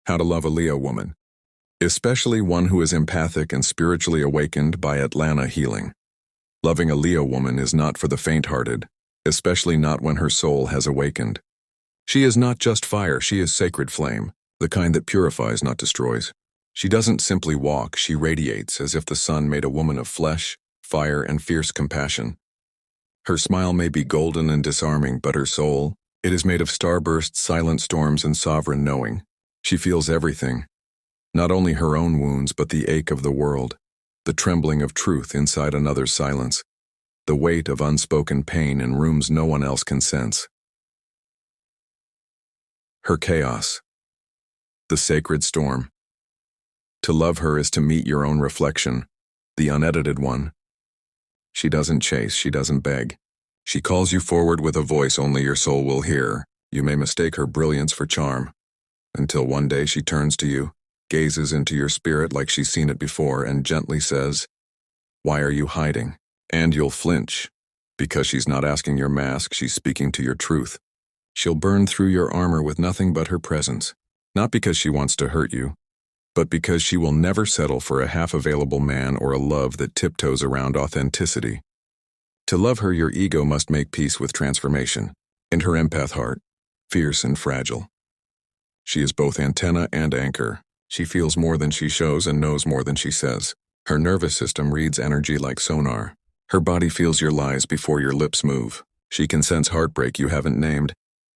How to Love a Leo Woman, especially one who is empathic and spiritually awakened, by Atlanna Healing. Loving a Leo woman is not for the faint-hearted, especially not when her soul has awakened. She is not just fire, she is sacred flame, the kind that purifies, not destroys. She doesn't simply walk, she radiates as if the sun made a woman of flesh, fire, and fierce compassion. Her smile may be golden and disarming, but her soul, it is made of starbursts, silent storms, and sovereign knowing. She feels everything, not only her own wounds, but the ache of the world, the trembling of truth inside another's silence, the weight of unspoken pain in rooms no one else can sense. Her chaos, the sacred storm. To love her is to meet your own reflection, the unedited one. She doesn't chase, she doesn't beg. She calls you forward with a voice only your soul will hear. You may mistake her brilliance for charm, until one day she turns to you, gazes into your spirit like she's seen it before, and gently says, "Why are you hiding?" And you'll flinch, because she's not asking your mask, she's speaking to your truth. She'll burn through your armor with nothing but her presence, not because she wants to hurt you, but because she will never settle for a half-available man or a love that tiptoes around authenticity. To love her, your ego must make peace with transformation, and her empath heart, fierce and fragile. She is both antenna and anchor. She feels more than she shows and knows more than she says. Her nervous system reads energy like sonar. Her body feels your lies before your lips move. She can sense heartbreak you haven't named,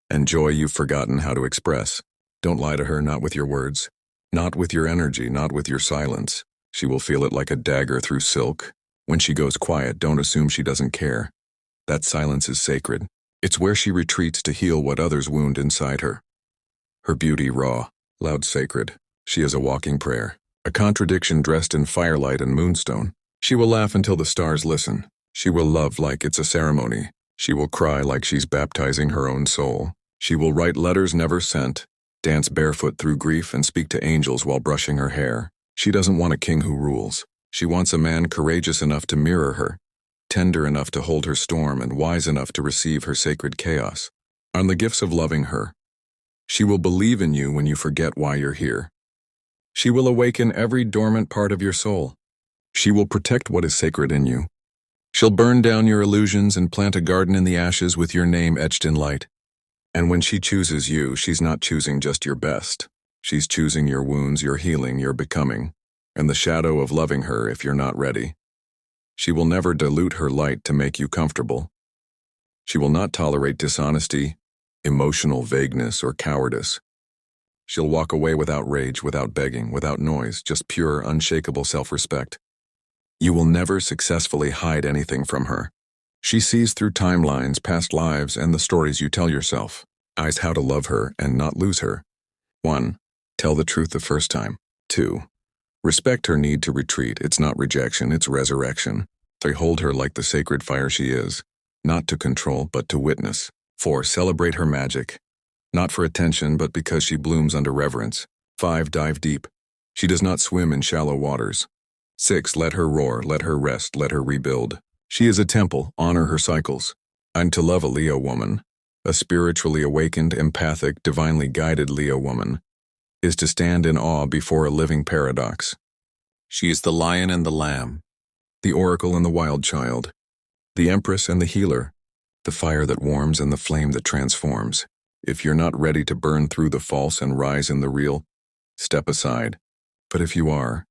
and joy you've forgotten how to express. Don't lie to her, not with your words, not with your energy, not with your silence. She will feel it like a dagger through silk. When she goes quiet, don't assume she doesn't care. That silence is sacred. It's where she retreats to heal what others wound inside her. Her beauty raw, loud, sacred. She is a walking prayer, a contradiction dressed in firelight and moonstone. She will laugh until the stars listen. She will love like it's a ceremony. She will cry like she's baptizing her own soul. She will write letters never sent, dance barefoot through grief, and speak to angels while brushing her hair. She doesn't want a king who rules. She wants a man courageous enough to mirror her, tender enough to hold her storm, and wise enough to receive her sacred chaos. On the gifts of loving her, she will believe in you when you forget why you're here. She will awaken every dormant part of your soul. She will protect what is sacred in you. She'll burn down your illusions and plant a garden in the ashes with your name etched in light. And when she chooses you, she's not choosing just your best. She's choosing your wounds, your healing, your becoming, and the shadow of loving her if you're not ready. She will never dilute her light to make you comfortable. She will not tolerate dishonesty, emotional vagueness, or cowardice. She'll walk away without rage, without begging, without noise, just pure, unshakable self-respect. You will never successfully hide anything from her. She sees through timelines, past lives, and the stories you tell yourself. Eyes how to love her and not lose her. 1. Tell the truth the first time. 2. Respect her need to retreat. It's not rejection, it's resurrection. 3. Hold her like the sacred fire she is, not to control, but to witness. 4. Celebrate her magic, not for attention, but because she blooms under reverence. 5. Dive deep. She does not swim in shallow waters. 6. Let her roar, let her rest, let her rebuild. She is a temple, honor her cycles. And to love a Leo woman, a spiritually awakened, empathic, divinely guided Leo woman, is to stand in awe before a living paradox. She is the lion and the lamb, the oracle and the wild child, the empress and the healer, the fire that warms and the flame that transforms. If you're not ready to burn through the false and rise in the real, step aside. But if you are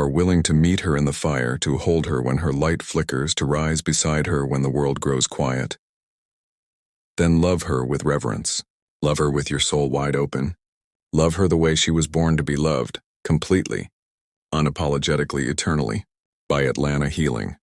willing to meet her in the fire, to hold her when her light flickers, to rise beside her when the world grows quiet, then love her with reverence. Love her with your soul wide open. Love her the way she was born to be loved, completely, unapologetically, eternally, by Atlanna Healing.